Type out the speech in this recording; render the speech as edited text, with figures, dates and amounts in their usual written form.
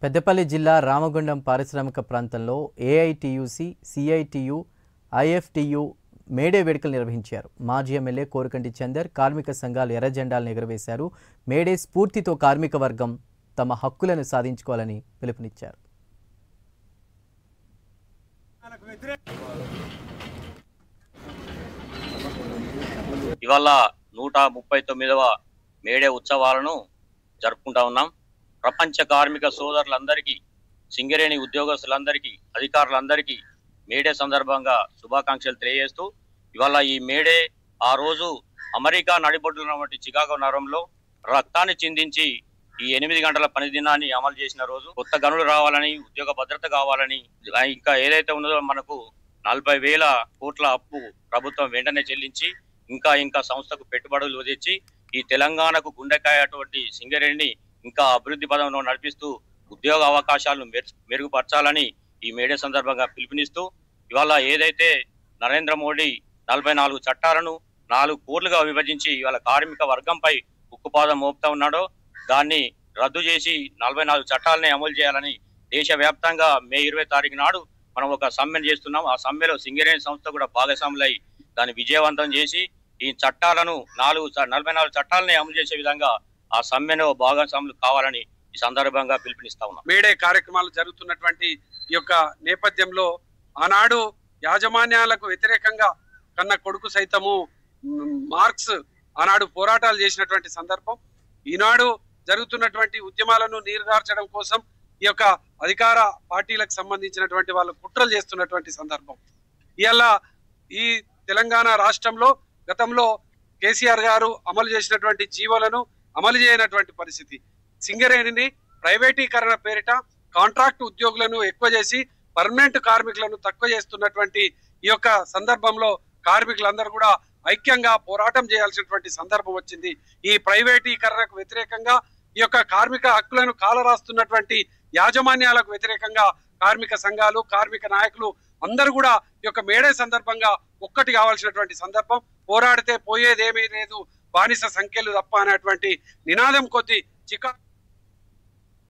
పెద్దపల్లి జిల్లా రామగుండం పారిశ్రామిక ప్రాంతంలో ఏఐటియుసి, సిఐటియు, ఐఎఫ్టియు మేడే వేడుకలు నిర్వహించారు. మాజీ ఎమ్మెల్యే కోరుకంటి చందర్ కార్మిక సంఘాలు ఎర్ర జెండాలను ఎగురవేశారు. మేడే స్ఫూర్తితో కార్మిక వర్గం తమ హక్కులను సాధించుకోవాలని పిలుపునిచ్చారు. ఇవాళ 139వ మేడే ఉత్సవాలను జరుపుకుంటా ఉన్నాం. ప్రపంచ కార్మిక సోదరులందరికీ, సింగరేణి ఉద్యోగస్తులందరికీ, అధికారులందరికీ మేడే సందర్భంగా శుభాకాంక్షలు తెలియజేస్తూ, ఇవాళ ఈ మేడే ఆ రోజు అమెరికా నడిబొడ్డున వంటి చికాగో నగరంలో రక్తాన్ని చిందించి ఈ 8 గంటల పని దినాన్ని అమలు చేసిన రోజు. కొత్త గనులు రావాలని, ఉద్యోగ భద్రత కావాలని, ఇంకా ఏదైతే ఉన్నదో మనకు 40,000 కోట్ల అప్పు ప్రభుత్వం వెంటనే చెల్లించి ఇంకా సంస్థకు పెట్టుబడులు తెచ్చి ఈ తెలంగాణకు గుండెకాయ అటువంటి సింగరేణిని ఇంకా అభివృద్ధి పదంలో నడిపిస్తూ ఉద్యోగ అవకాశాలను మెరుగుపరచాలని ఈ మేడే సందర్భంగా పిలుపునిస్తూ, ఇవాళ ఏదైతే నరేంద్ర మోడీ 44 చట్టాలను 4 కోట్లుగా విభజించి ఇవాళ కార్మిక వర్గంపై ఉక్కుపాదం మోపుతా ఉన్నాడో దాన్ని రద్దు చేసి 44 చట్టాలని అమలు చేయాలని దేశవ్యాప్తంగా మే 20 తారీఖు నాడు మనం ఒక సమ్మెను చేస్తున్నాం. ఆ సమ్మెలో సింగరేణి సంస్థ కూడా భాగస్వాములై దాన్ని విజయవంతం చేసి ఈ చట్టాలను 44 చట్టాలని అమలు చేసే విధంగా ఆ సమ్మెలో భాగస్వాములు కావాలని ఈ సందర్భంగా పిలుపునిస్తా ఉన్నాం. మేడే కార్యక్రమాలు జరుగుతున్నటువంటి ఈ యొక్క నేపథ్యంలో ఆనాడు యాజమాన్యాలకు వ్యతిరేకంగా కన్న కొడుకు సైతము మార్క్స్ ఆనాడు పోరాటాలు చేసినటువంటి సందర్భం. ఈనాడు జరుగుతున్నటువంటి ఉద్యమాలను నీరుగార్చడం కోసం ఈ యొక్క అధికార పార్టీలకు సంబంధించినటువంటి వాళ్ళు కుట్రలు చేస్తున్నటువంటి సందర్భం. ఇవాళ ఈ తెలంగాణ రాష్ట్రంలో గతంలో కేసీఆర్ గారు అమలు చేసినటువంటి జీవోలను అమలు చేయనటువంటి పరిస్థితి, సింగరేణిని ప్రైవేటీకరణ పేరిట కాంట్రాక్ట్ ఉద్యోగులను ఎక్కువ చేసి పర్మనెంట్ కార్మికులను తక్కువ చేస్తున్నటువంటి ఈ యొక్క సందర్భంలో కార్మికులందరూ కూడా ఐక్యంగా పోరాటం చేయాల్సినటువంటి సందర్భం వచ్చింది. ఈ ప్రైవేటీకరణకు వ్యతిరేకంగా ఈ యొక్క కార్మిక హక్కులను కాలరాస్తున్నటువంటి యాజమాన్యాలకు వ్యతిరేకంగా కార్మిక సంఘాలు, కార్మిక నాయకులు అందరూ కూడా ఈ యొక్క మేడే సందర్భంగా ఒక్కటి కావాల్సినటువంటి సందర్భం. పోరాడితే పోయేదేమీ లేదు, బానిస సంఖ్యలు తప్ప అనేటువంటి నినాదం కొద్ది చికా